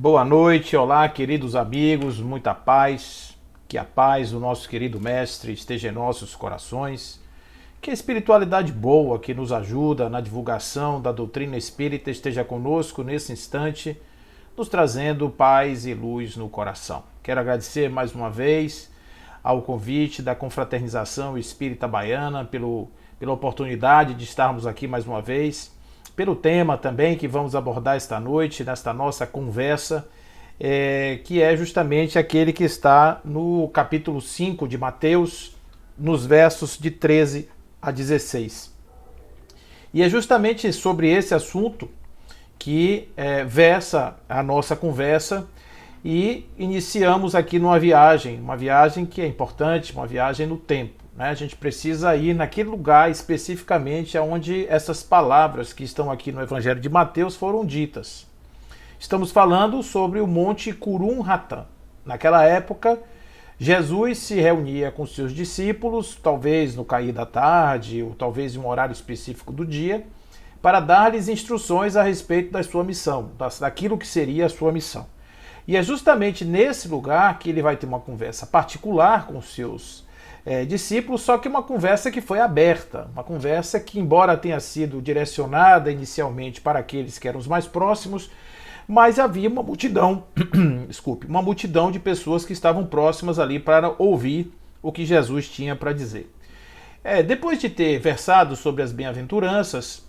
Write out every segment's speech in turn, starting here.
Boa noite, olá, queridos amigos, muita paz. Que a paz do nosso querido Mestre esteja em nossos corações. Que a espiritualidade boa que nos ajuda na divulgação da doutrina espírita esteja conosco nesse instante, nos trazendo paz e luz no coração. Quero agradecer mais uma vez ao convite da Confraternização Espírita Baiana pela oportunidade de estarmos aqui mais uma vez, pelo tema também que vamos abordar esta noite, nesta nossa conversa, que é justamente aquele que está no capítulo 5 de Mateus, nos versos de 13 a 16. E é justamente sobre esse assunto que versa a nossa conversa e iniciamos aqui uma viagem que é importante, uma viagem no tempo. A gente precisa ir naquele lugar especificamente onde essas palavras que estão aqui no Evangelho de Mateus foram ditas. Estamos falando sobre o Monte Curum-Ratã. Naquela época, Jesus se reunia com seus discípulos, talvez no cair da tarde, ou talvez em um horário específico do dia, para dar-lhes instruções a respeito da sua missão, daquilo que seria a sua missão. E é justamente nesse lugar que ele vai ter uma conversa particular com os seus discípulos, só que uma conversa que foi aberta, uma conversa que, embora tenha sido direcionada inicialmente para aqueles que eram os mais próximos, mas havia uma multidão, uma multidão de pessoas que estavam próximas ali para ouvir o que Jesus tinha para dizer. Depois de ter versado sobre as bem-aventuranças,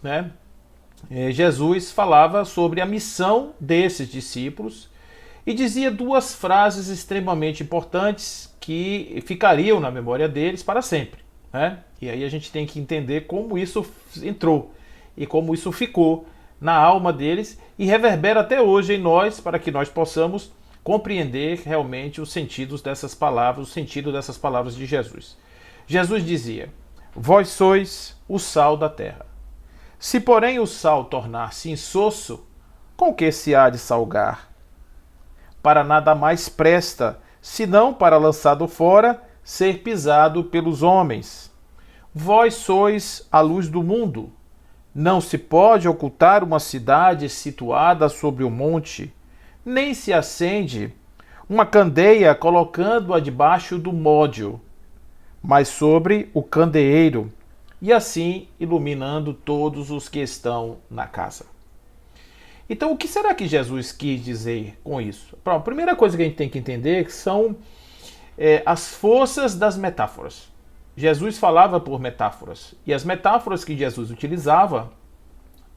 Jesus falava sobre a missão desses discípulos e dizia duas frases extremamente importantes que ficariam na memória deles para sempre. E aí a gente tem que entender como isso entrou e como isso ficou na alma deles e reverbera até hoje em nós, para que nós possamos compreender realmente os sentidos dessas palavras, o sentido dessas palavras de Jesus. Jesus dizia: vós sois o sal da terra. Se, porém, o sal tornar-se insosso, com que se há de salgar? Para nada mais presta, senão para, lançado fora, ser pisado pelos homens. Vós sois a luz do mundo. Não se pode ocultar uma cidade situada sobre o monte, nem se acende uma candeia colocando-a debaixo do módio, mas sobre o candeeiro, e assim iluminando todos os que estão na casa. Então, o que será que Jesus quis dizer com isso? Bom, a primeira coisa que a gente tem que entender são as forças das metáforas. Jesus falava por metáforas. E as metáforas que Jesus utilizava,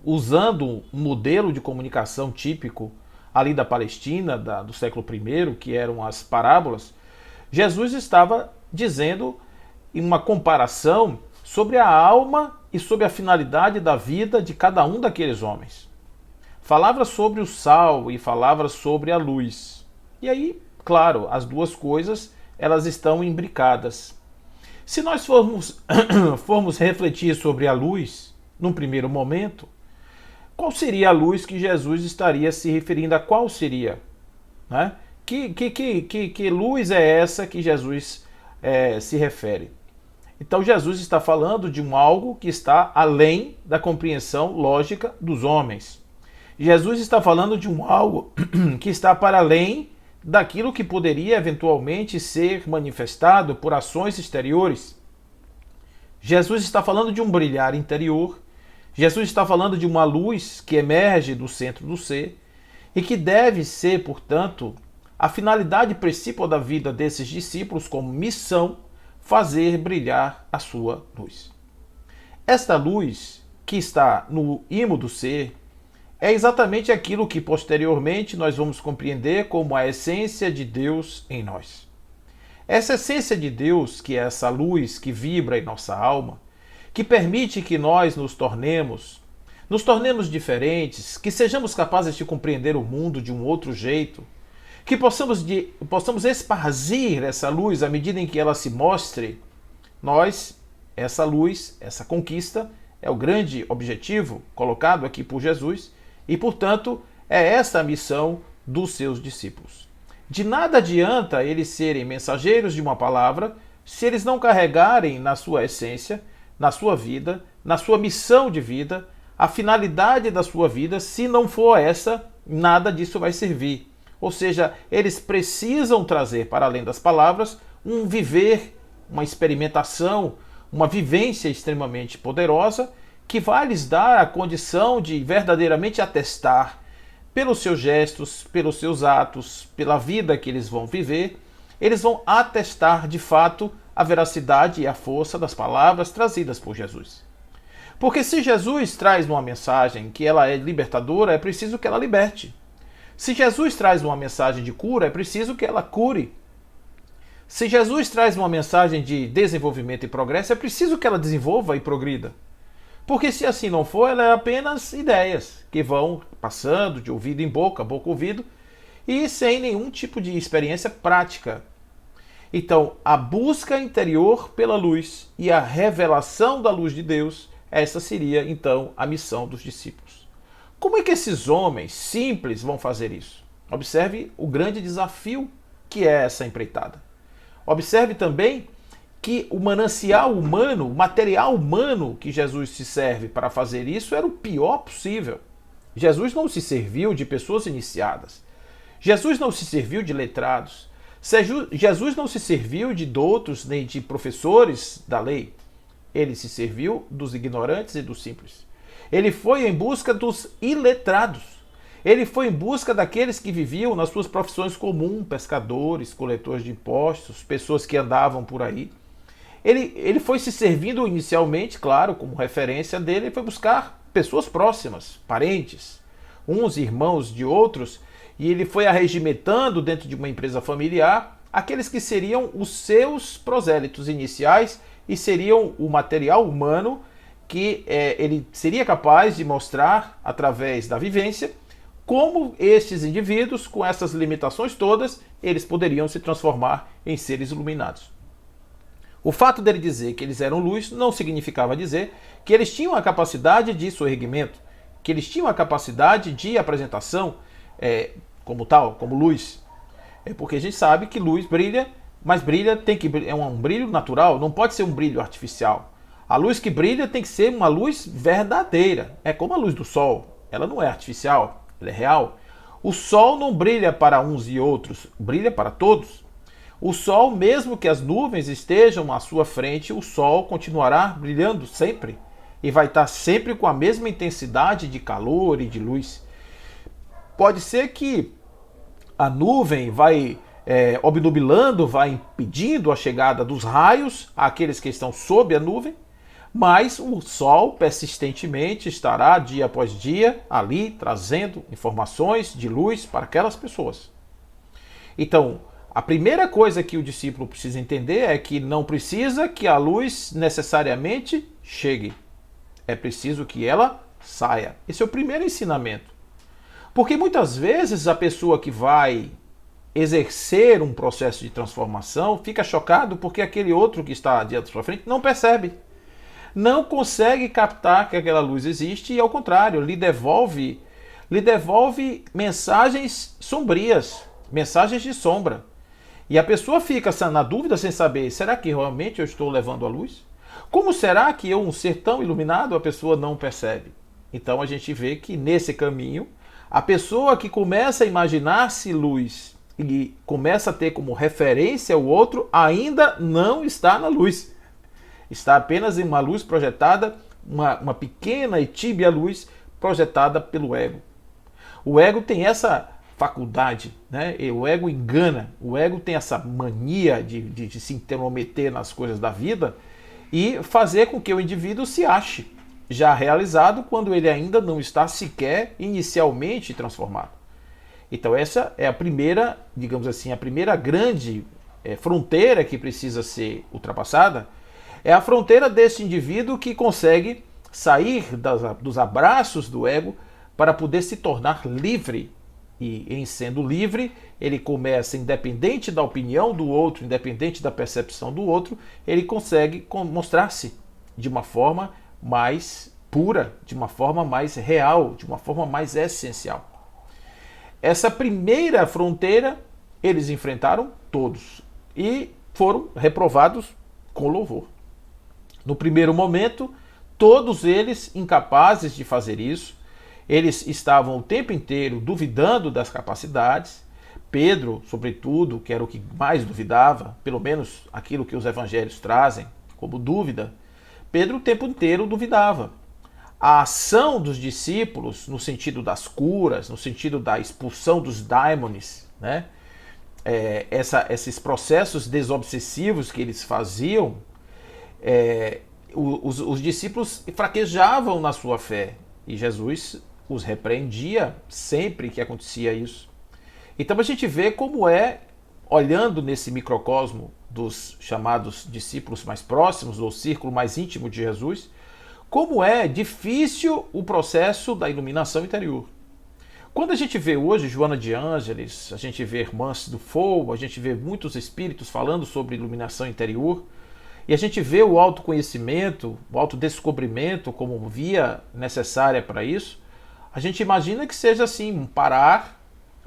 usando um modelo de comunicação típico ali da Palestina, do século I, que eram as parábolas, Jesus estava dizendo em uma comparação sobre a alma e sobre a finalidade da vida de cada um daqueles homens. Falava sobre o sal e falava sobre a luz. E aí, claro, as duas coisas elas estão imbricadas. Se nós formos refletir sobre a luz, num primeiro momento, qual seria a luz que Jesus estaria se referindo a qual seria? Que luz é essa que Jesus se refere? Então Jesus está falando de algo que está além da compreensão lógica dos homens. Jesus está falando de algo que está para além daquilo que poderia eventualmente ser manifestado por ações exteriores. Jesus está falando de um brilhar interior. Jesus está falando de uma luz que emerge do centro do ser e que deve ser, portanto, a finalidade principal da vida desses discípulos como missão, fazer brilhar a sua luz. Esta luz que está no imo do ser é exatamente aquilo que posteriormente nós vamos compreender como a essência de Deus em nós. Essa essência de Deus, que é essa luz que vibra em nossa alma, que permite que nós nos tornemos diferentes, que sejamos capazes de compreender o mundo de um outro jeito, que possamos esparzir essa luz à medida em que ela se mostre, essa luz, essa conquista, é o grande objetivo colocado aqui por Jesus e, portanto, é esta a missão dos seus discípulos. De nada adianta eles serem mensageiros de uma palavra se eles não carregarem na sua essência, na sua vida, na sua missão de vida, a finalidade da sua vida. Se não for essa, nada disso vai servir. Ou seja, eles precisam trazer para além das palavras um viver, uma experimentação, uma vivência extremamente poderosa que vai lhes dar a condição de verdadeiramente atestar pelos seus gestos, pelos seus atos, pela vida que eles vão viver, eles vão atestar de fato a veracidade e a força das palavras trazidas por Jesus. Porque se Jesus traz uma mensagem que ela é libertadora, é preciso que ela liberte. Se Jesus traz uma mensagem de cura, é preciso que ela cure. Se Jesus traz uma mensagem de desenvolvimento e progresso, é preciso que ela desenvolva e progrida. Porque se assim não for, ela é apenas ideias que vão passando de ouvido em boca, boca ouvido, e sem nenhum tipo de experiência prática. Então, a busca interior pela luz e a revelação da luz de Deus, essa seria então a missão dos discípulos. Como é que esses homens simples vão fazer isso? Observe o grande desafio que é essa empreitada. Observe também que o manancial humano, o material humano que Jesus se serve para fazer isso era o pior possível. Jesus não se serviu de pessoas iniciadas. Jesus não se serviu de letrados. Jesus não se serviu de doutos nem de professores da lei. Ele se serviu dos ignorantes e dos simples. Ele foi em busca dos iletrados. Ele foi em busca daqueles que viviam nas suas profissões comuns, pescadores, coletores de impostos, pessoas que andavam por aí. Ele foi se servindo inicialmente, claro, como referência dele, ele foi buscar pessoas próximas, parentes, uns irmãos de outros, e ele foi arregimentando dentro de uma empresa familiar aqueles que seriam os seus prosélitos iniciais e seriam o material humano que ele seria capaz de mostrar através da vivência como estes indivíduos, com essas limitações todas, eles poderiam se transformar em seres iluminados. O fato dele dizer que eles eram luz não significava dizer que eles tinham a capacidade de soerguimento, que eles tinham a capacidade de apresentação como tal, como luz. É porque a gente sabe que luz brilha, mas é um brilho natural, não pode ser um brilho artificial. A luz que brilha tem que ser uma luz verdadeira. É como a luz do sol, ela não é artificial, ela é real. O sol não brilha para uns e outros, brilha para todos. O sol, mesmo que as nuvens estejam à sua frente, o sol continuará brilhando sempre e vai estar sempre com a mesma intensidade de calor e de luz. Pode ser que a nuvem vai obnubilando, vai impedindo a chegada dos raios àqueles que estão sob a nuvem, mas o sol persistentemente estará dia após dia ali trazendo informações de luz para aquelas pessoas. Então, a primeira coisa que o discípulo precisa entender é que não precisa que a luz necessariamente chegue. É preciso que ela saia. Esse é o primeiro ensinamento. Porque muitas vezes a pessoa que vai exercer um processo de transformação fica chocado porque aquele outro que está diante da sua frente não percebe. Não consegue captar que aquela luz existe e, ao contrário, lhe devolve mensagens sombrias, mensagens de sombra. E a pessoa fica na dúvida sem saber, será que realmente eu estou levando a luz? Como será que eu, um ser tão iluminado, a pessoa não percebe? Então a gente vê que nesse caminho, a pessoa que começa a imaginar-se luz e começa a ter como referência o outro, ainda não está na luz. Está apenas em uma luz projetada, uma pequena e tíbia luz projetada pelo ego. O ego tem essa faculdade, né? O ego engana, o ego tem essa mania de se intrometer nas coisas da vida e fazer com que o indivíduo se ache já realizado quando ele ainda não está sequer inicialmente transformado. Então essa é a primeira, digamos assim, a primeira grande fronteira que precisa ser ultrapassada, é a fronteira desse indivíduo que consegue sair dos abraços do ego para poder se tornar livre. E em sendo livre, ele começa, independente da opinião do outro, independente da percepção do outro, ele consegue mostrar-se de uma forma mais pura, de uma forma mais real, de uma forma mais essencial. Essa primeira fronteira eles enfrentaram todos e foram reprovados com louvor. No primeiro momento, todos eles incapazes de fazer isso. Eles estavam o tempo inteiro duvidando das capacidades, Pedro, sobretudo, que era o que mais duvidava, pelo menos aquilo que os evangelhos trazem como dúvida, Pedro o tempo inteiro duvidava. A ação dos discípulos, no sentido das curas, no sentido da expulsão dos daimones, né? Esses processos desobsessivos que eles faziam, os discípulos fraquejavam na sua fé e Jesus os repreendia sempre que acontecia isso. Então a gente vê como olhando nesse microcosmo dos chamados discípulos mais próximos, ou círculo mais íntimo de Jesus, como é difícil o processo da iluminação interior. Quando a gente vê hoje Joana de Ângeles, a gente vê Irmãs do Fogo, a gente vê muitos espíritos falando sobre iluminação interior, e a gente vê o autoconhecimento, o autodescobrimento como via necessária para isso, a gente imagina que seja assim, um parar,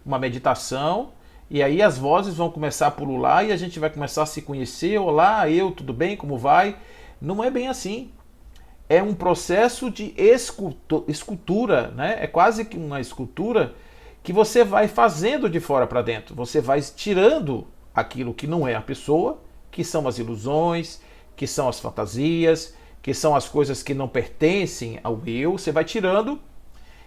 uma meditação, e aí as vozes vão começar a pulular e a gente vai começar a se conhecer. Olá, tudo bem? Como vai? Não é bem assim. É um processo de escultura, né? É quase que uma escultura que você vai fazendo de fora para dentro. Você vai tirando aquilo que não é a pessoa, que são as ilusões, que são as fantasias, que são as coisas que não pertencem ao eu. Você vai tirando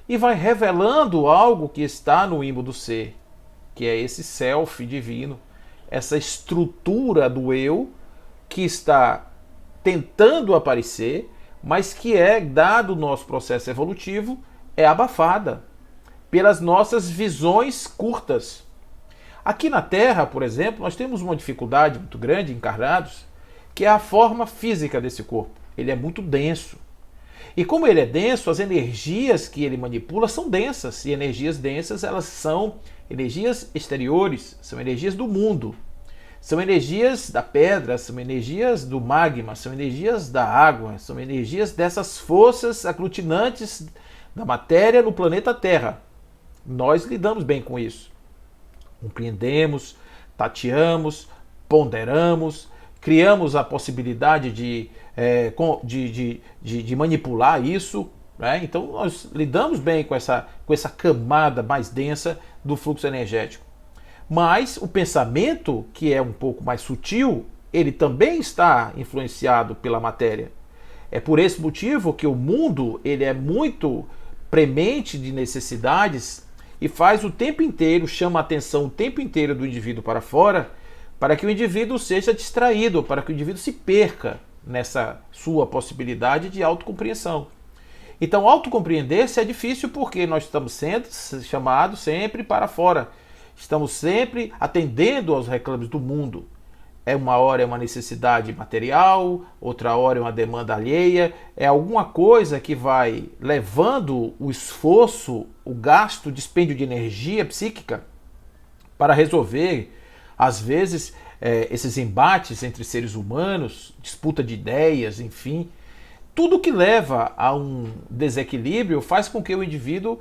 e vai revelando algo que está no ímã do ser, que é esse self divino, essa estrutura do eu que está tentando aparecer, mas que dado o nosso processo evolutivo, é abafada pelas nossas visões curtas. Aqui na Terra, por exemplo, nós temos uma dificuldade muito grande, encarnados, que é a forma física desse corpo. Ele é muito denso. E como ele é denso, as energias que ele manipula são densas. E energias densas, elas são energias exteriores, são energias do mundo. São energias da pedra, são energias do magma, são energias da água, são energias dessas forças aglutinantes da matéria no planeta Terra. Nós lidamos bem com isso. Compreendemos, tateamos, ponderamos, criamos a possibilidade de manipular isso, né? Então nós lidamos bem com essa camada mais densa do fluxo energético. Mas o pensamento, que é um pouco mais sutil, ele também está influenciado pela matéria. É por esse motivo que o mundo ele é muito premente de necessidades e faz o tempo inteiro, chama a atenção o tempo inteiro do indivíduo para fora, para que o indivíduo seja distraído, para que o indivíduo se perca nessa sua possibilidade de autocompreensão. Então, autocompreender-se é difícil porque nós estamos sendo chamados sempre para fora. Estamos sempre atendendo aos reclames do mundo. Uma hora é uma necessidade material, outra hora é uma demanda alheia, é alguma coisa que vai levando o esforço, o gasto, o dispêndio de energia psíquica para resolver, às vezes, esses embates entre seres humanos, disputa de ideias, enfim. Tudo que leva a um desequilíbrio faz com que o indivíduo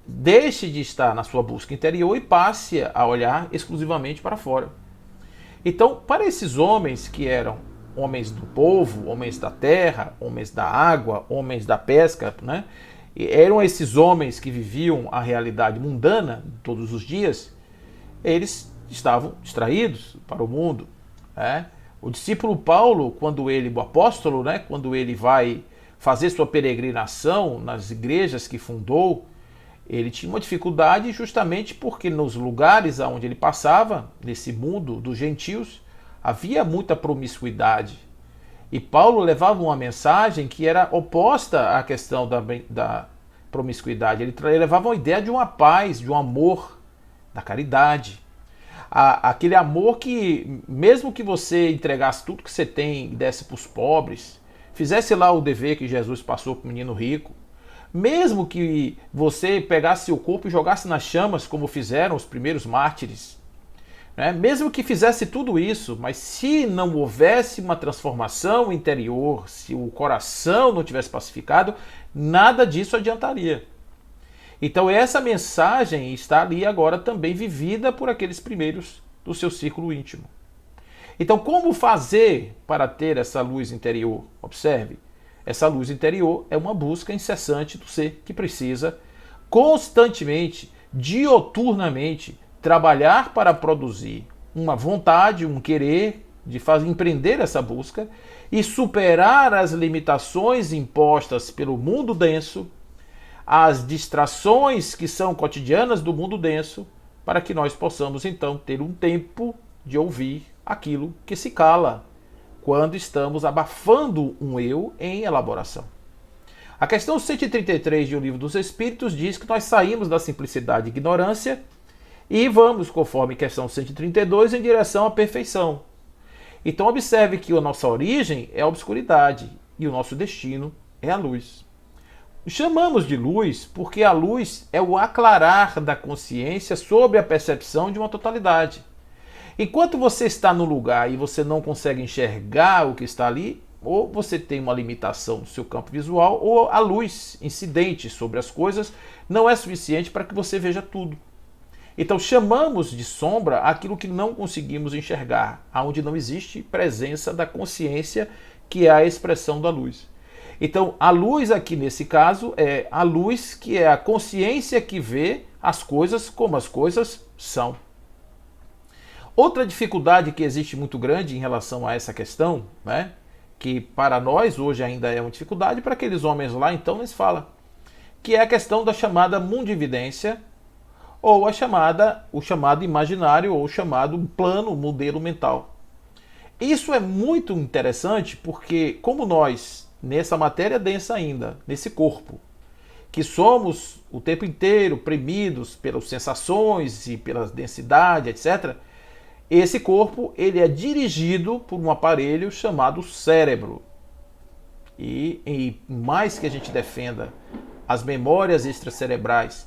deixe de estar na sua busca interior e passe a olhar exclusivamente para fora. Então, para esses homens que eram homens do povo, homens da terra, homens da água, homens da pesca, né? Eram esses homens que viviam a realidade mundana todos os dias, eles estavam distraídos para o mundo, né? O discípulo Paulo, o apóstolo, né? Quando ele vai fazer sua peregrinação nas igrejas que fundou, ele tinha uma dificuldade justamente porque nos lugares onde ele passava, nesse mundo dos gentios, havia muita promiscuidade. E Paulo levava uma mensagem que era oposta à questão da promiscuidade. Ele levava uma ideia de uma paz, de um amor, da caridade. Aquele amor que, mesmo que você entregasse tudo que você tem e desse para os pobres, fizesse lá o dever que Jesus passou para o menino rico, mesmo que você pegasse seu corpo e jogasse nas chamas, como fizeram os primeiros mártires, né? Mesmo que fizesse tudo isso, mas se não houvesse uma transformação interior, se o coração não tivesse pacificado, nada disso adiantaria. Então essa mensagem está ali agora também vivida por aqueles primeiros do seu círculo íntimo. Então como fazer para ter essa luz interior? Observe. Essa luz interior é uma busca incessante do ser que precisa constantemente, dioturnamente, trabalhar para produzir uma vontade, um querer de empreender essa busca e superar as limitações impostas pelo mundo denso, as distrações que são cotidianas do mundo denso, para que nós possamos então ter um tempo de ouvir aquilo que se cala quando estamos abafando um eu em elaboração. A questão 133 de O Livro dos Espíritos diz que nós saímos da simplicidade e ignorância e vamos, conforme questão 132, em direção à perfeição. Então observe que a nossa origem é a obscuridade e o nosso destino é a luz. Chamamos de luz porque a luz é o aclarar da consciência sobre a percepção de uma totalidade. Enquanto você está no lugar e você não consegue enxergar o que está ali, ou você tem uma limitação no seu campo visual, ou a luz incidente sobre as coisas não é suficiente para que você veja tudo. Então chamamos de sombra aquilo que não conseguimos enxergar, aonde não existe presença da consciência, que é a expressão da luz. Então a luz aqui nesse caso é a luz que é a consciência que vê as coisas como as coisas são. Outra dificuldade que existe muito grande em relação a essa questão, né, que para nós hoje ainda é uma dificuldade, para aqueles homens lá então eles falam, que é a questão da chamada mundividência, ou o chamado imaginário, ou o chamado plano, modelo mental. Isso é muito interessante porque, como nós, nessa matéria densa ainda, nesse corpo, que somos o tempo inteiro premidos pelas sensações e pela densidade, etc., esse corpo ele é dirigido por um aparelho chamado cérebro. E mais que a gente defenda as memórias extracerebrais,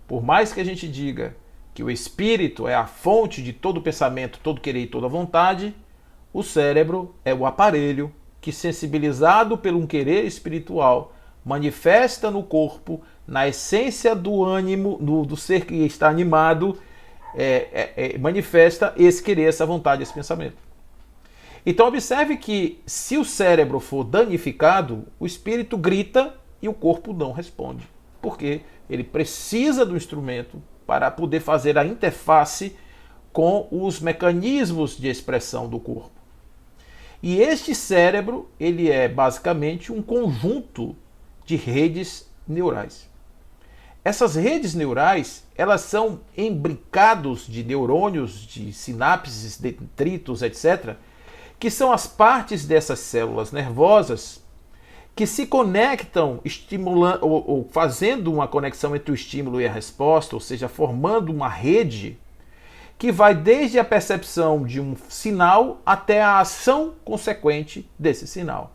por mais que a gente diga que o espírito é a fonte de todo pensamento, todo querer e toda vontade, o cérebro é o aparelho que, sensibilizado por um querer espiritual, manifesta no corpo, na essência do ânimo, do ser que está animado, manifesta esse querer, essa vontade, esse pensamento. Então observe que se o cérebro for danificado, o espírito grita e o corpo não responde. Porque ele precisa do instrumento para poder fazer a interface com os mecanismos de expressão do corpo. E este cérebro, ele é basicamente um conjunto de redes neurais. Essas redes neurais, elas são imbricados de neurônios, de sinapses, detritos, etc., que são as partes dessas células nervosas que se conectam, estimulando ou fazendo uma conexão entre o estímulo e a resposta, ou seja, formando uma rede que vai desde a percepção de um sinal até a ação consequente desse sinal.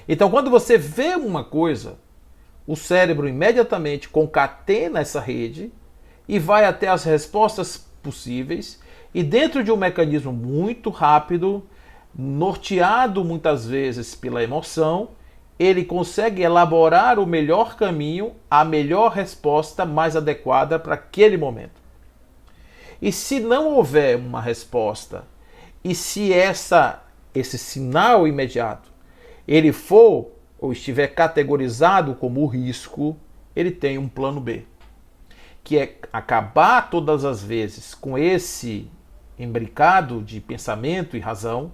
Então, quando você vê uma coisa, o cérebro imediatamente concatena essa rede e vai até as respostas possíveis, e dentro de um mecanismo muito rápido, norteado muitas vezes pela emoção, ele consegue elaborar o melhor caminho, a melhor resposta mais adequada para aquele momento. E se não houver uma resposta, e se esse sinal imediato ele for ou estiver categorizado como risco, ele tem um plano B, que é acabar todas as vezes com esse imbricado de pensamento e razão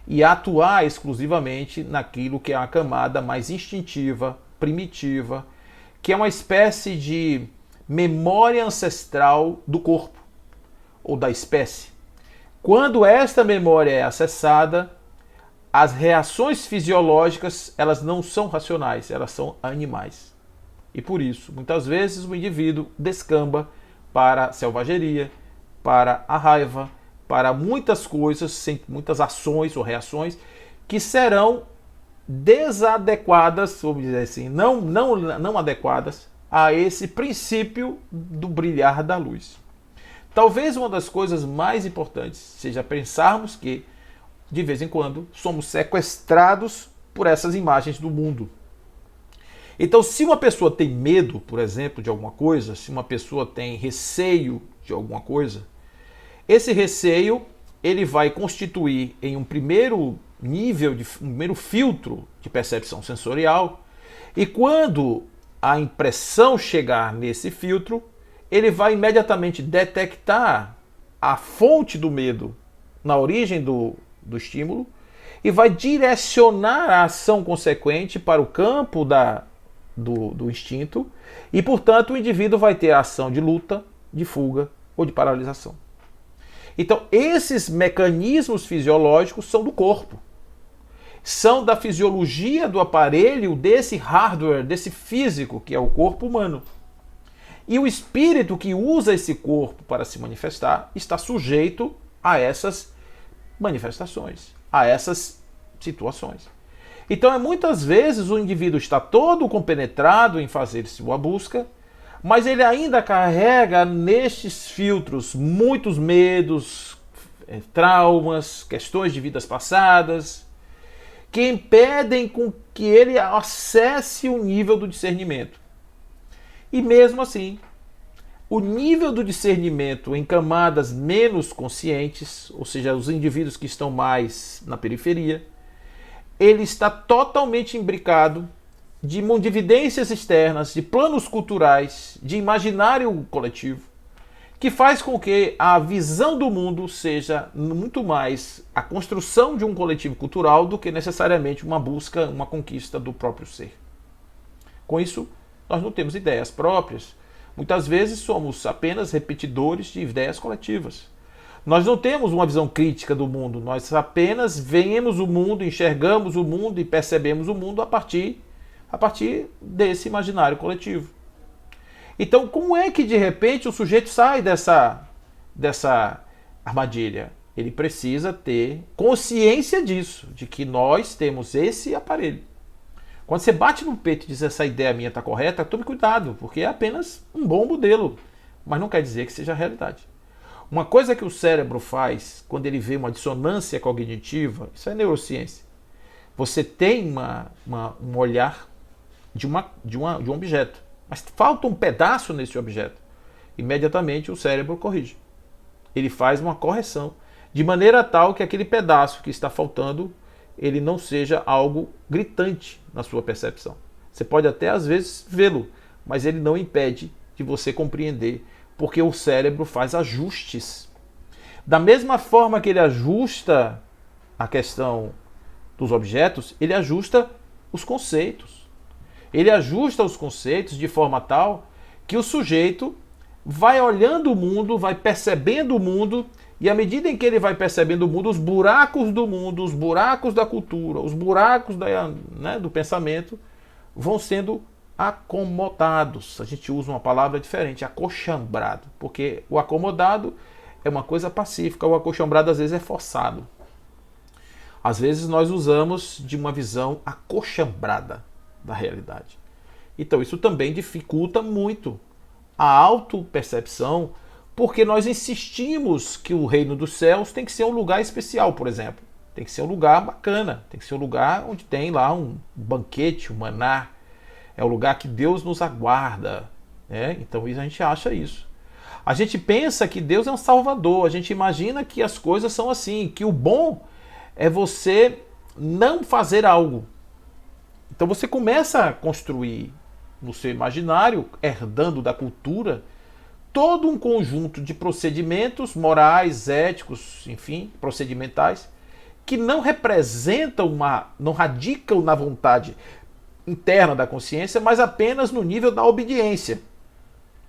e atuar exclusivamente naquilo que é a camada mais instintiva, primitiva, que é uma espécie de memória ancestral do corpo ou da espécie. Quando esta memória é acessada, as reações fisiológicas, elas não são racionais, elas são animais. E por isso, muitas vezes o indivíduo descamba para a selvageria, para a raiva, para muitas coisas, muitas ações ou reações que serão desadequadas, vamos dizer assim, não adequadas a esse princípio do brilhar da luz. Talvez uma das coisas mais importantes seja pensarmos que, de vez em quando, somos sequestrados por essas imagens do mundo. Então, se uma pessoa tem medo, por exemplo, de alguma coisa, se uma pessoa tem receio de alguma coisa, esse receio ele vai constituir em um primeiro nível, um primeiro filtro de percepção sensorial, e quando a impressão chegar nesse filtro, ele vai imediatamente detectar a fonte do medo na origem do estímulo e vai direcionar a ação consequente para o campo do instinto e, portanto, o indivíduo vai ter a ação de luta, de fuga ou de paralisação. Então, esses mecanismos fisiológicos são do corpo. São da fisiologia do aparelho, desse hardware, desse físico que é o corpo humano. E o espírito que usa esse corpo para se manifestar está sujeito a essas manifestações, a essas situações. Então, muitas vezes o indivíduo está todo compenetrado em fazer sua busca, mas ele ainda carrega nestes filtros muitos medos, traumas, questões de vidas passadas, que impedem com que ele acesse o nível do discernimento. E mesmo assim, o nível do discernimento em camadas menos conscientes, ou seja, os indivíduos que estão mais na periferia, ele está totalmente imbricado de mundividências externas, de planos culturais, de imaginário coletivo, que faz com que a visão do mundo seja muito mais a construção de um coletivo cultural do que necessariamente uma busca, uma conquista do próprio ser. Com isso, nós não temos ideias próprias. Muitas vezes somos apenas repetidores de ideias coletivas. Nós não temos uma visão crítica do mundo, nós apenas vemos o mundo, enxergamos o mundo e percebemos o mundo a partir desse imaginário coletivo. Então, como é que de repente o sujeito sai dessa armadilha? Ele precisa ter consciência disso, de que nós temos esse aparelho. Quando você bate no peito e diz essa ideia minha está correta, tome cuidado, porque é apenas um bom modelo, mas não quer dizer que seja a realidade. Uma coisa que o cérebro faz quando ele vê uma dissonância cognitiva, isso é neurociência. Você tem um olhar de um objeto, mas falta um pedaço nesse objeto. Imediatamente o cérebro corrige. Ele faz uma correção, de maneira tal que aquele pedaço que está faltando, ele não seja algo gritante na sua percepção. Você pode até às vezes vê-lo, mas ele não impede de você compreender, porque o cérebro faz ajustes. Da mesma forma que ele ajusta a questão dos objetos, ele ajusta os conceitos. Ele ajusta os conceitos de forma tal que o sujeito vai olhando o mundo, vai percebendo o mundo, e à medida em que ele vai percebendo o mundo, os buracos do mundo, os buracos da cultura, os buracos do pensamento vão sendo acomodados. A gente usa uma palavra diferente, acochambrado, porque o acomodado é uma coisa pacífica, o acochambrado às vezes é forçado. Às vezes nós usamos de uma visão acochambrada da realidade. Então isso também dificulta muito a autopercepção, porque nós insistimos que o reino dos céus tem que ser um lugar especial, por exemplo. Tem que ser um lugar bacana, tem que ser um lugar onde tem lá um banquete, um maná. É o lugar que Deus nos aguarda. Então a gente acha isso. A gente pensa que Deus é um salvador, a gente imagina que as coisas são assim, que o bom é você não fazer algo. Então você começa a construir no seu imaginário, herdando da cultura, todo um conjunto de procedimentos morais, éticos, enfim, procedimentais, que não representam não radicam na vontade interna da consciência, mas apenas no nível da obediência.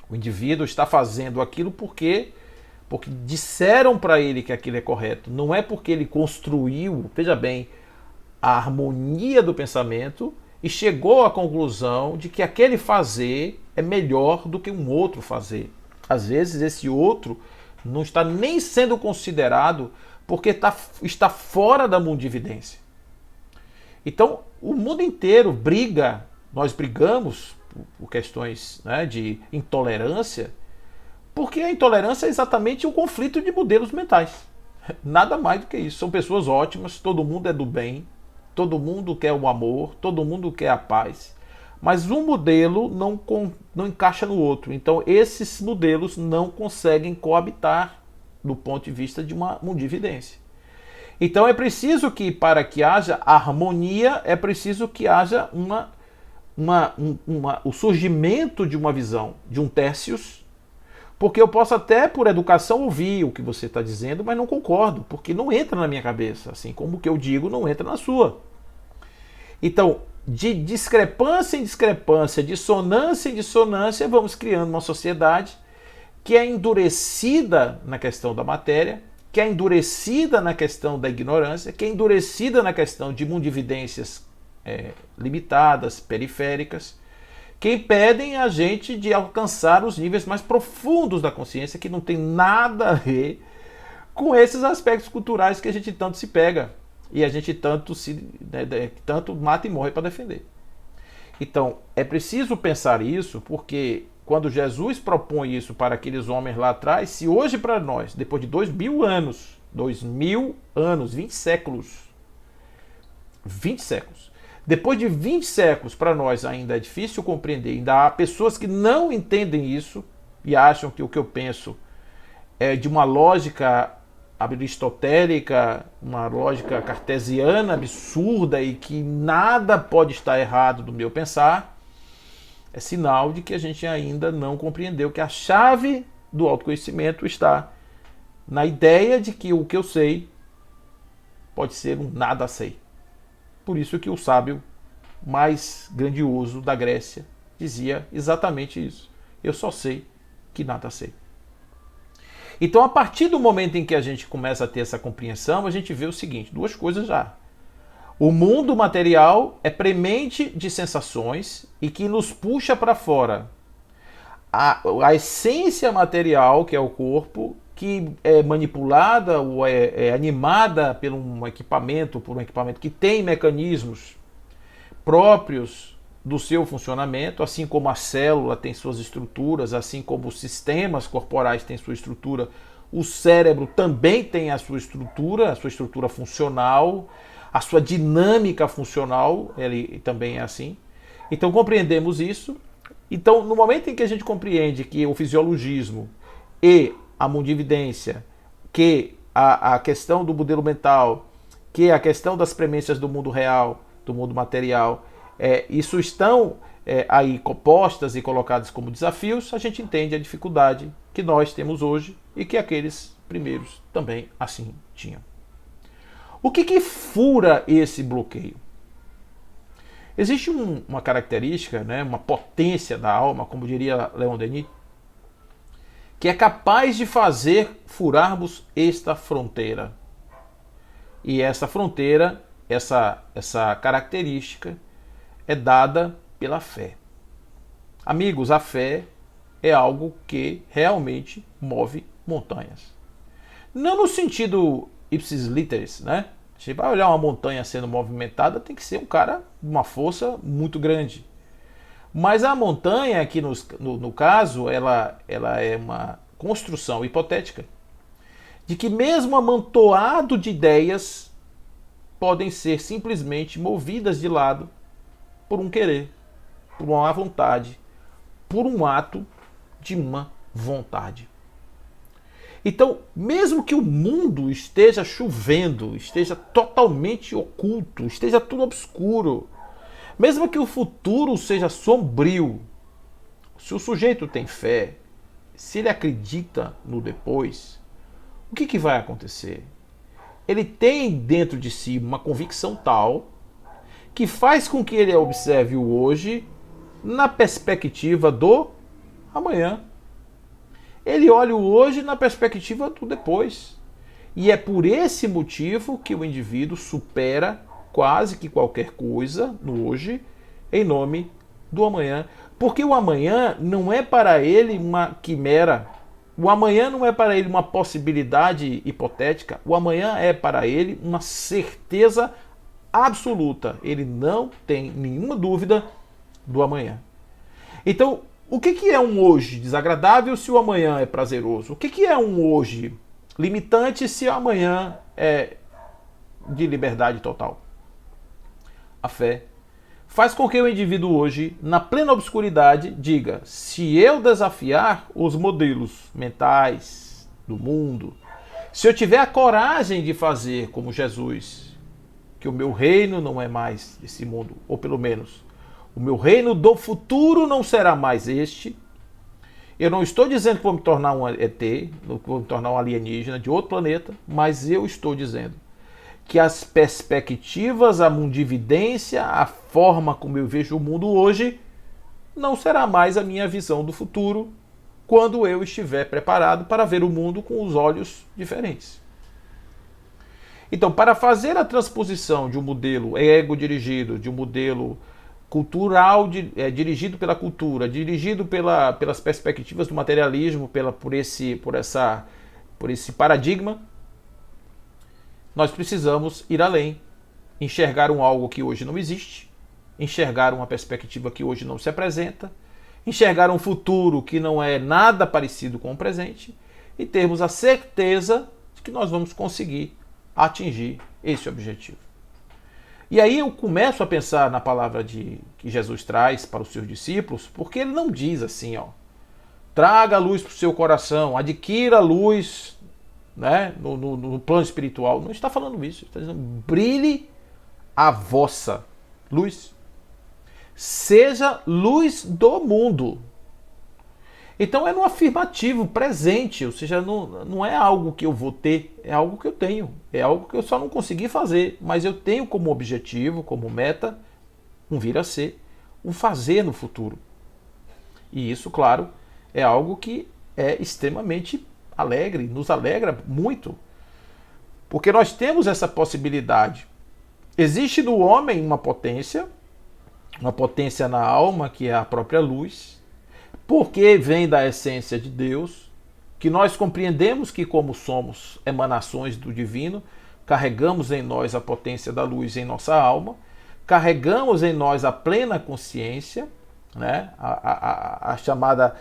O indivíduo está fazendo aquilo porque disseram para ele que aquilo é correto. Não é porque ele construiu, veja bem, a harmonia do pensamento e chegou à conclusão de que aquele fazer é melhor do que um outro fazer. Às vezes esse outro não está nem sendo considerado porque está fora da mundividência. Então o mundo inteiro briga, nós brigamos por questões de intolerância, porque a intolerância é exatamente um conflito de modelos mentais. Nada mais do que isso. São pessoas ótimas, todo mundo é do bem, todo mundo quer o amor, todo mundo quer a paz, mas um modelo não encaixa no outro. Então esses modelos não conseguem coabitar do ponto de vista de uma mundividência. Então é preciso que, para que haja harmonia, é preciso que haja o surgimento de uma visão, de um Tércius, Porque eu posso até, por educação, ouvir o que você está dizendo, mas não concordo, porque não entra na minha cabeça, assim como o que eu digo não entra na sua. Então, de discrepância em discrepância, dissonância em dissonância, vamos criando uma sociedade que é endurecida na questão da matéria, que é endurecida na questão da ignorância, que é endurecida na questão de mundividências limitadas, periféricas, que impedem a gente de alcançar os níveis mais profundos da consciência, que não tem nada a ver com esses aspectos culturais que a gente tanto se pega e a gente tanto mata e morre para defender. Então, é preciso pensar isso, porque quando Jesus propõe isso para aqueles homens lá atrás, se hoje para nós, depois de 2000 anos, 20 séculos, depois de 20 séculos para nós ainda é difícil compreender, ainda há pessoas que não entendem isso e acham que o que eu penso é de uma lógica aristotélica, uma lógica cartesiana absurda e que nada pode estar errado do meu pensar, é sinal de que a gente ainda não compreendeu que a chave do autoconhecimento está na ideia de que o que eu sei pode ser um nada sei. Por isso que o sábio mais grandioso da Grécia dizia exatamente isso. Eu só sei que nada sei. Então, a partir do momento em que a gente começa a ter essa compreensão, a gente vê o seguinte, duas coisas já. O mundo material é premente de sensações e que nos puxa para fora. A essência material, que é o corpo, que é manipulada ou é animada por um equipamento que tem mecanismos próprios do seu funcionamento, assim como a célula tem suas estruturas, assim como os sistemas corporais têm sua estrutura, o cérebro também tem a sua estrutura funcional, a sua dinâmica funcional, ele também é assim. Então compreendemos isso. Então, no momento em que a gente compreende que o fisiologismo e a mundividência, que a questão do modelo mental, que a questão das premissas do mundo real, do mundo material, isso estão aí postas e colocadas como desafios, a gente entende a dificuldade que nós temos hoje e que aqueles primeiros também assim tinham. O que fura esse bloqueio? Existe uma característica, né, uma potência da alma, como diria Leon Denis, que é capaz de fazer furarmos esta fronteira. E essa fronteira, essa característica, é dada pela fé. Amigos, a fé é algo que realmente move montanhas. Não no sentido ipsis literis, né? A gente vai olhar uma montanha sendo movimentada, tem que ser um cara de uma força muito grande. Mas a montanha, aqui no caso, ela é uma construção hipotética de que mesmo amontoado de ideias podem ser simplesmente movidas de lado por um querer, por uma vontade, por um ato de uma vontade. Então, mesmo que o mundo esteja chovendo, esteja totalmente oculto, esteja tudo obscuro, mesmo que o futuro seja sombrio, se o sujeito tem fé, se ele acredita no depois, o que vai acontecer? Ele tem dentro de si uma convicção tal que faz com que ele observe o hoje na perspectiva do amanhã. Ele olha o hoje na perspectiva do depois. E é por esse motivo que o indivíduo supera quase que qualquer coisa no hoje em nome do amanhã. Porque o amanhã não é para ele uma quimera. O amanhã não é para ele uma possibilidade hipotética. O amanhã é para ele uma certeza absoluta. Ele não tem nenhuma dúvida do amanhã. Então, o que é um hoje desagradável se o amanhã é prazeroso? O que é um hoje limitante se o amanhã é de liberdade total? A fé faz com que o indivíduo hoje, na plena obscuridade, diga: se eu desafiar os modelos mentais do mundo, se eu tiver a coragem de fazer como Jesus, que o meu reino não é mais esse mundo, ou pelo menos o meu reino do futuro não será mais este, Eu não estou dizendo que vou me tornar um ET, que vou me tornar um alienígena de outro planeta, mas eu estou dizendo que as perspectivas, a mundividência, a forma como eu vejo o mundo hoje, não será mais a minha visão do futuro quando eu estiver preparado para ver o mundo com os olhos diferentes. Então, para fazer a transposição de um modelo ego-dirigido, de um modelo cultural, dirigido pela cultura, dirigido pelas perspectivas do materialismo, por esse paradigma, nós precisamos ir além, enxergar algo que hoje não existe, enxergar uma perspectiva que hoje não se apresenta, enxergar um futuro que não é nada parecido com o presente e termos a certeza de que nós vamos conseguir atingir esse objetivo. E aí eu começo a pensar na palavra que Jesus traz para os seus discípulos, porque ele não diz assim, ó, traga a luz para o seu coração, adquira a luz, né, no plano espiritual. Não está falando isso, está dizendo, brilhe a vossa luz. Seja luz do mundo. Então é no afirmativo presente, ou seja, não é algo que eu vou ter, é algo que eu tenho. É algo que eu só não consegui fazer, mas eu tenho como objetivo, como meta, um vir a ser, um fazer no futuro. E isso, claro, é algo que é extremamente alegre, nos alegra muito. Porque nós temos essa possibilidade. Existe no homem uma potência na alma, que é a própria luz, porque vem da essência de Deus, que nós compreendemos que, como somos emanações do divino, carregamos em nós a potência da luz em nossa alma, carregamos em nós a plena consciência, né? a chamada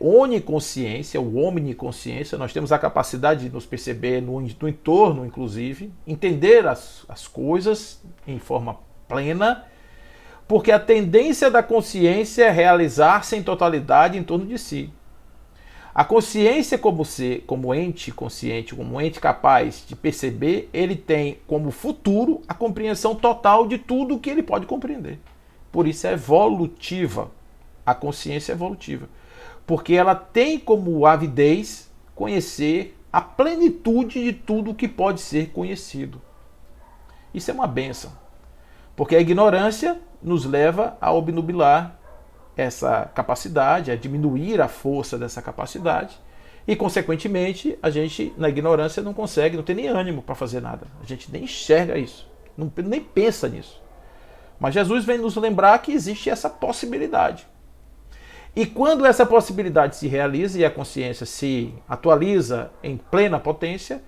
oniconsciência, o omniconsciência. Nós temos a capacidade de nos perceber no entorno, inclusive, entender as coisas em forma plena, porque a tendência da consciência é realizar-se em totalidade em torno de si. A consciência como ente consciente, como ente capaz de perceber, ele tem como futuro a compreensão total de tudo que ele pode compreender. Por isso é evolutiva. A consciência é evolutiva. Porque ela tem como avidez conhecer a plenitude de tudo que pode ser conhecido. Isso é uma bênção. Porque a ignorância nos leva a obnubilar essa capacidade, a diminuir a força dessa capacidade e, consequentemente, a gente, na ignorância, não tem nem ânimo para fazer nada. A gente nem enxerga isso, nem pensa nisso. Mas Jesus vem nos lembrar que existe essa possibilidade. E quando essa possibilidade se realiza e a consciência se atualiza em plena potência,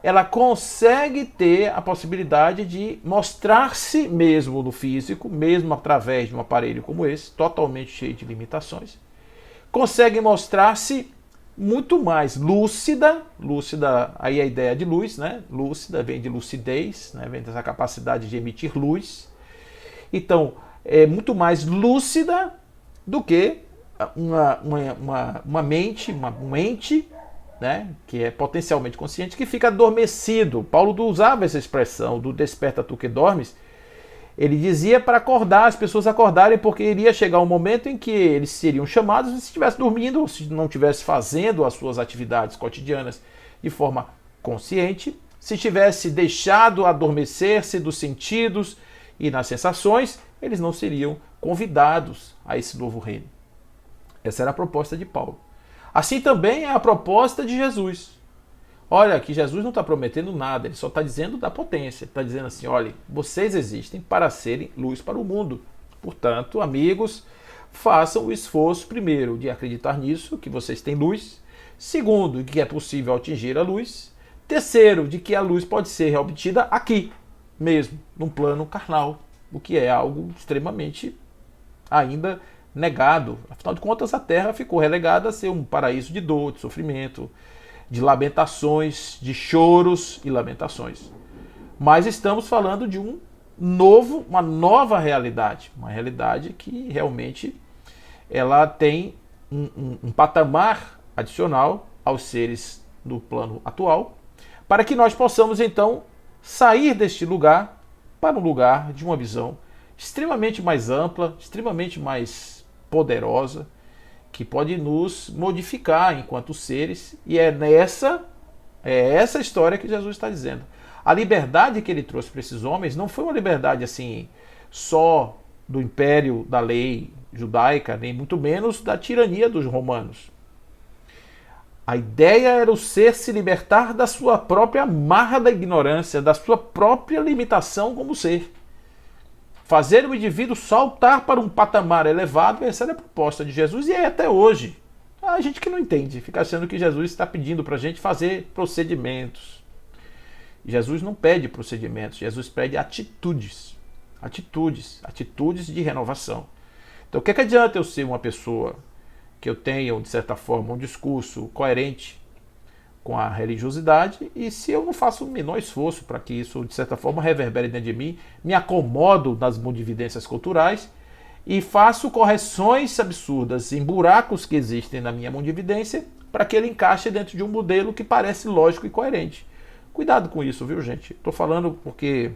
ela consegue ter a possibilidade de mostrar-se mesmo no físico, mesmo através de um aparelho como esse, totalmente cheio de limitações, consegue mostrar-se muito mais lúcida, aí a ideia de luz, né? Lúcida vem de lucidez, né? Vem dessa capacidade de emitir luz. Então, é muito mais lúcida do que uma mente, um ente, né, que é potencialmente consciente, que fica adormecido. Paulo usava essa expressão do desperta tu que dormes. Ele dizia para acordar, as pessoas acordarem, porque iria chegar um momento em que eles seriam chamados se estivesse dormindo, ou se não estivesse fazendo as suas atividades cotidianas de forma consciente, se tivesse deixado adormecer-se dos sentidos e nas sensações, eles não seriam convidados a esse novo reino. Essa era a proposta de Paulo. Assim também é a proposta de Jesus. Olha, que Jesus não está prometendo nada, ele só está dizendo da potência. Ele está dizendo assim, olha, vocês existem para serem luz para o mundo. Portanto, amigos, façam o esforço, primeiro, de acreditar nisso, que vocês têm luz. Segundo, que é possível atingir a luz. Terceiro, de que a luz pode ser obtida aqui mesmo, num plano carnal, o que é algo extremamente ainda negado. Afinal de contas, a Terra ficou relegada a ser um paraíso de dor, de sofrimento, de lamentações, de choros e lamentações. Mas estamos falando de uma nova realidade, uma realidade que realmente ela tem um patamar adicional aos seres do plano atual, para que nós possamos então sair deste lugar para um lugar de uma visão extremamente mais ampla, extremamente mais poderosa que pode nos modificar enquanto seres, e é essa história que Jesus está dizendo. A liberdade que ele trouxe para esses homens não foi uma liberdade assim só do império da lei judaica, nem muito menos da tirania dos romanos. A ideia era o ser se libertar da sua própria amarra da ignorância, da sua própria limitação como ser. Fazer o indivíduo saltar para um patamar elevado, essa era a proposta de Jesus e é até hoje. A gente que não entende, fica achando que Jesus está pedindo para a gente fazer procedimentos. Jesus não pede procedimentos, Jesus pede atitudes. Atitudes de renovação. Então o que adianta eu ser uma pessoa que eu tenha, de certa forma, um discurso coerente com a religiosidade e se eu não faço o menor esforço para que isso, de certa forma, reverbere dentro de mim, me acomodo nas modividências culturais e faço correções absurdas em buracos que existem na minha mundividência para que ele encaixe dentro de um modelo que parece lógico e coerente. Cuidado com isso, viu, gente? Estou falando porque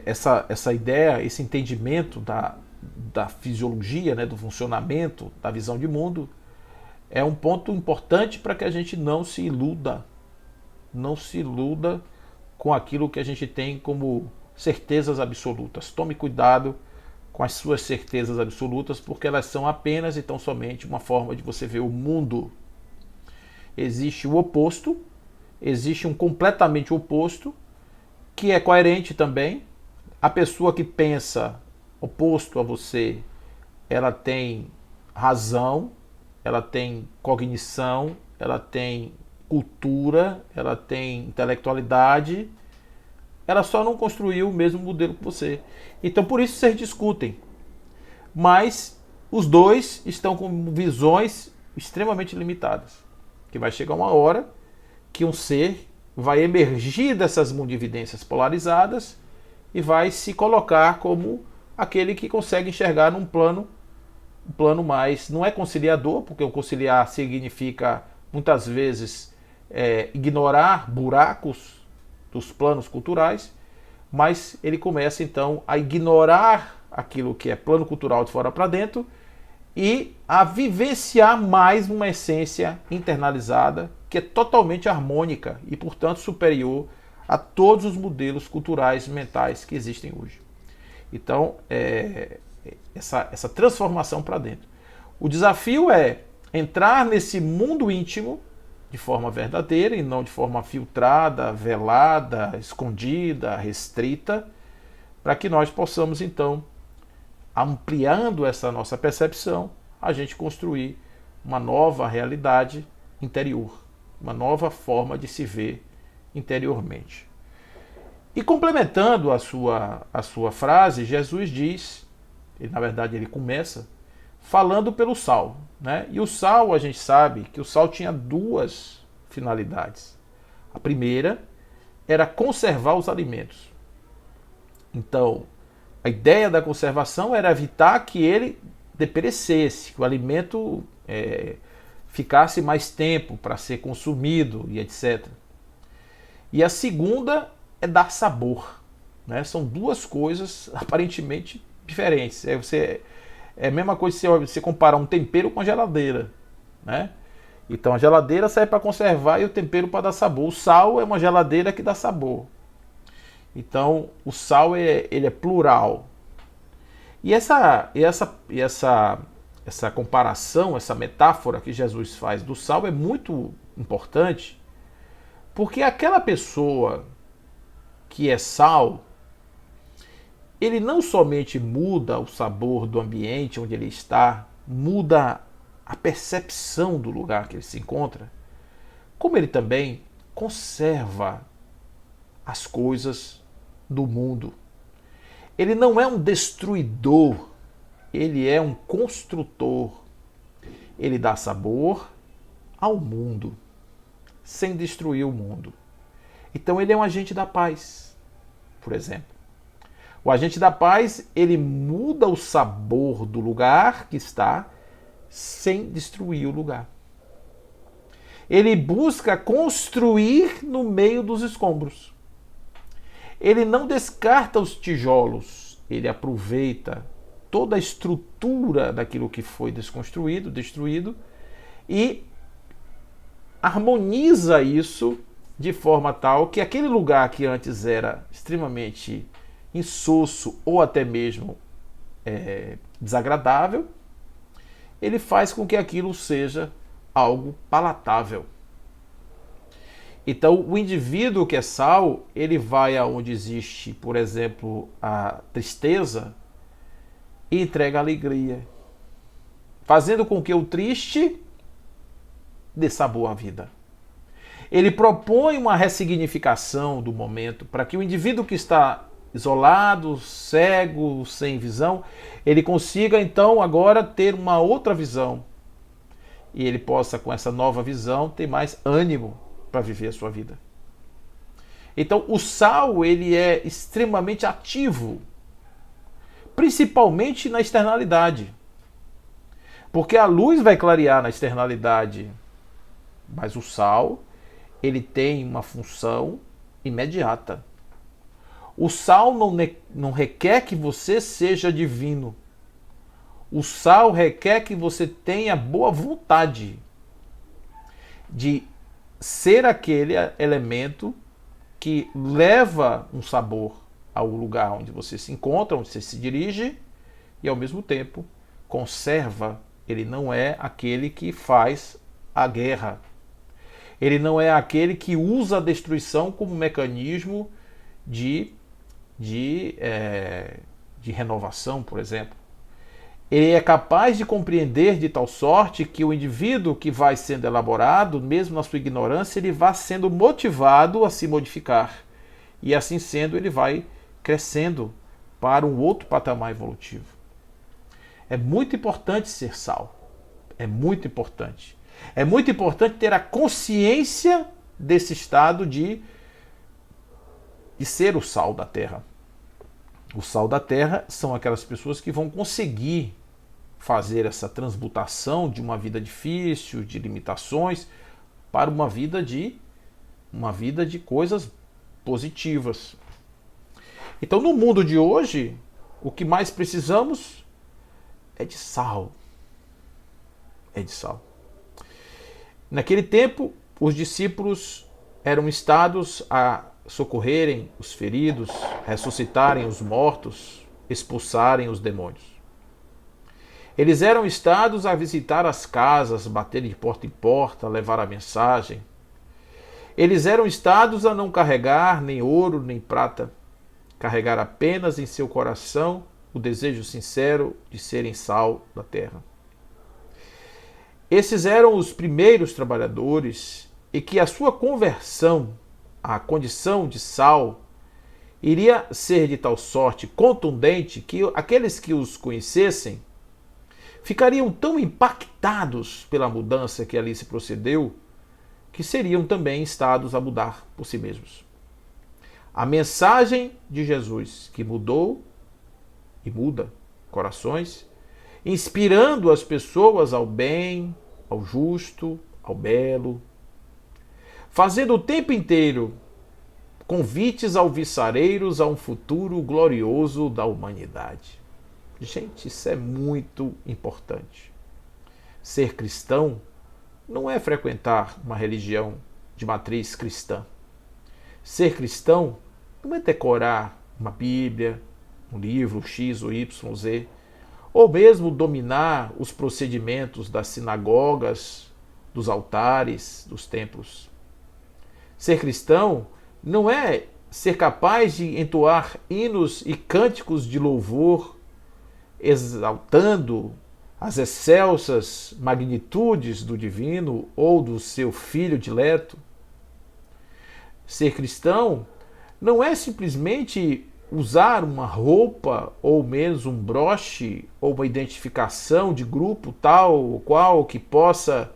essa ideia, esse entendimento da fisiologia, né, do funcionamento, da visão de mundo, é um ponto importante para que a gente não se iluda com aquilo que a gente tem como certezas absolutas. Tome cuidado com as suas certezas absolutas, porque elas são apenas e tão somente uma forma de você ver o mundo. Existe o oposto, existe um completamente oposto, que é coerente também. A pessoa que pensa oposto a você, ela tem razão, ela tem cognição, ela tem cultura, ela tem intelectualidade, ela só não construiu o mesmo modelo que você. Então por isso vocês discutem. Mas os dois estão com visões extremamente limitadas. Que vai chegar uma hora que um ser vai emergir dessas mundividências polarizadas e vai se colocar como aquele que consegue enxergar num plano mais, não é conciliador, porque o conciliar significa muitas vezes ignorar buracos dos planos culturais, mas ele começa então a ignorar aquilo que é plano cultural de fora para dentro e a vivenciar mais uma essência internalizada que é totalmente harmônica e, portanto, superior a todos os modelos culturais mentais que existem hoje. Então, essa transformação para dentro. O desafio é entrar nesse mundo íntimo de forma verdadeira e não de forma filtrada, velada, escondida, restrita, para que nós possamos, então, ampliando essa nossa percepção, a gente construir uma nova realidade interior, uma nova forma de se ver interiormente. E complementando a sua frase, Jesus diz, na verdade ele começa, falando pelo sal. Né? E o sal, a gente sabe que o sal tinha duas finalidades. A primeira era conservar os alimentos. Então, a ideia da conservação era evitar que ele deperecesse, que o alimento ficasse mais tempo para ser consumido e etc. E a segunda é dar sabor. Né? São duas coisas aparentemente diferentes. É a mesma coisa se você comparar um tempero com a geladeira. Né? Então a geladeira serve para conservar e o tempero para dar sabor. O sal é uma geladeira que dá sabor. Então o sal ele é plural. E essa comparação, essa metáfora que Jesus faz do sal é muito importante, porque aquela pessoa que é sal, ele não somente muda o sabor do ambiente onde ele está, muda a percepção do lugar que ele se encontra, como ele também conserva as coisas do mundo. Ele não é um destruidor, ele é um construtor. Ele dá sabor ao mundo, sem destruir o mundo. Então ele é um agente da paz, por exemplo. O agente da paz, ele muda o sabor do lugar que está sem destruir o lugar. Ele busca construir no meio dos escombros. Ele não descarta os tijolos, ele aproveita toda a estrutura daquilo que foi desconstruído, destruído, e harmoniza isso de forma tal que aquele lugar que antes era extremamente insosso ou até mesmo desagradável, ele faz com que aquilo seja algo palatável. Então, o indivíduo que é sal, ele vai aonde existe, por exemplo, a tristeza e entrega alegria, fazendo com que o triste dê sabor à vida. Ele propõe uma ressignificação do momento para que o indivíduo que está isolado, cego, sem visão, ele consiga então agora ter uma outra visão e ele possa, com essa nova visão, ter mais ânimo para viver a sua vida. Então, o sal, ele é extremamente ativo, principalmente na externalidade. Porque a luz vai clarear na externalidade, mas o sal, ele tem uma função imediata. O sal não requer que você seja divino. O sal requer que você tenha boa vontade de ser aquele elemento que leva um sabor ao lugar onde você se encontra, onde você se dirige, e ao mesmo tempo conserva. Ele não é aquele que faz a guerra. Ele não é aquele que usa a destruição como mecanismo de renovação, por exemplo. Ele é capaz de compreender de tal sorte que o indivíduo que vai sendo elaborado, mesmo na sua ignorância, ele vai sendo motivado a se modificar. E assim sendo, ele vai crescendo para um outro patamar evolutivo. É muito importante ser sal. É muito importante. É muito importante ter a consciência desse estado de ser o sal da terra. O sal da terra são aquelas pessoas que vão conseguir fazer essa transmutação de uma vida difícil, de limitações, para uma vida de coisas positivas. Então, no mundo de hoje, o que mais precisamos é de sal. É de sal. Naquele tempo, os discípulos eram instados a socorrerem os feridos, ressuscitarem os mortos, expulsarem os demônios. Eles eram instados a visitar as casas, bater de porta em porta, levar a mensagem. Eles eram instados a não carregar nem ouro nem prata, carregar apenas em seu coração o desejo sincero de serem sal da terra. Esses eram os primeiros trabalhadores e que a sua conversão à condição de sal iria ser de tal sorte contundente que aqueles que os conhecessem ficariam tão impactados pela mudança que ali se procedeu que seriam também instados a mudar por si mesmos. A mensagem de Jesus que mudou e muda corações, inspirando as pessoas ao bem, ao justo, ao belo, fazendo o tempo inteiro convites alvissareiros a um futuro glorioso da humanidade. Gente, isso é muito importante. Ser cristão não é frequentar uma religião de matriz cristã. Ser cristão não é decorar uma Bíblia, um livro X ou Y, Z, ou mesmo dominar os procedimentos das sinagogas, dos altares, dos templos. Ser cristão não é ser capaz de entoar hinos e cânticos de louvor, exaltando as excelsas magnitudes do divino ou do seu filho dileto. Ser cristão não é simplesmente usar uma roupa ou menos um broche ou uma identificação de grupo tal ou qual que possa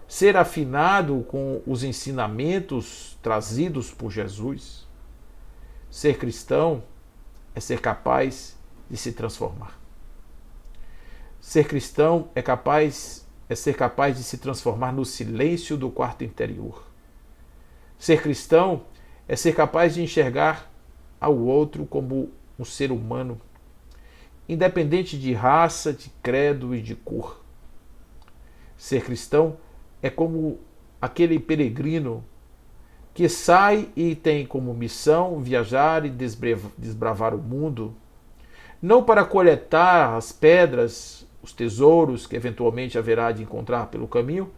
ser afinado com os ensinamentos trazidos por Jesus. Ser cristão é ser capaz de se transformar. Ser cristão é ser capaz de se transformar no silêncio do quarto interior. Ser cristão é ser capaz de enxergar ao outro como um ser humano independente de raça, de credo e de cor. Ser cristão é como aquele peregrino que sai e tem como missão viajar e desbravar o mundo, não para coletar as pedras, os tesouros que eventualmente haverá de encontrar pelo caminho,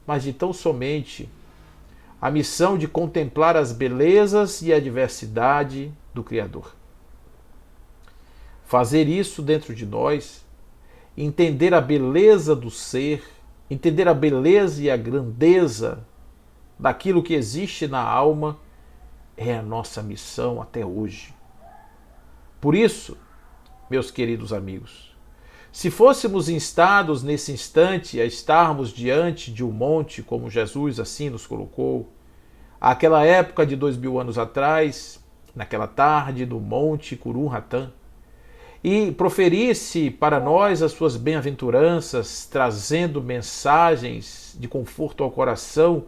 mas de tão somente a missão de contemplar as belezas e a diversidade do Criador. Fazer isso dentro de nós, entender a beleza do ser, entender a beleza e a grandeza daquilo que existe na alma, é a nossa missão até hoje. Por isso, meus queridos amigos, se fôssemos instados nesse instante a estarmos diante de um monte, como Jesus assim nos colocou, àquela época de 2000 anos atrás, naquela tarde no monte Curum-Hatã, e proferisse para nós as suas bem-aventuranças, trazendo mensagens de conforto ao coração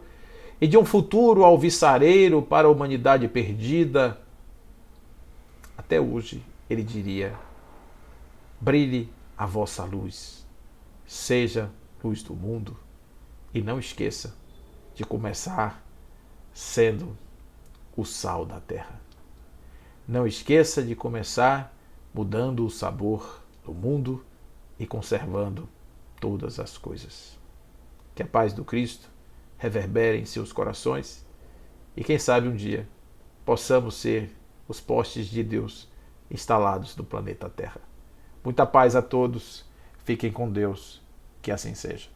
e de um futuro alvissareiro para a humanidade perdida, até hoje ele diria: brilhe a vossa luz, seja luz do mundo, e não esqueça de começar sendo o sal da terra. Não esqueça de começar mudando o sabor do mundo e conservando todas as coisas. Que a paz do Cristo reverbere em seus corações e quem sabe um dia possamos ser os postes de Deus instalados no planeta Terra. Muita paz a todos, fiquem com Deus, que assim seja.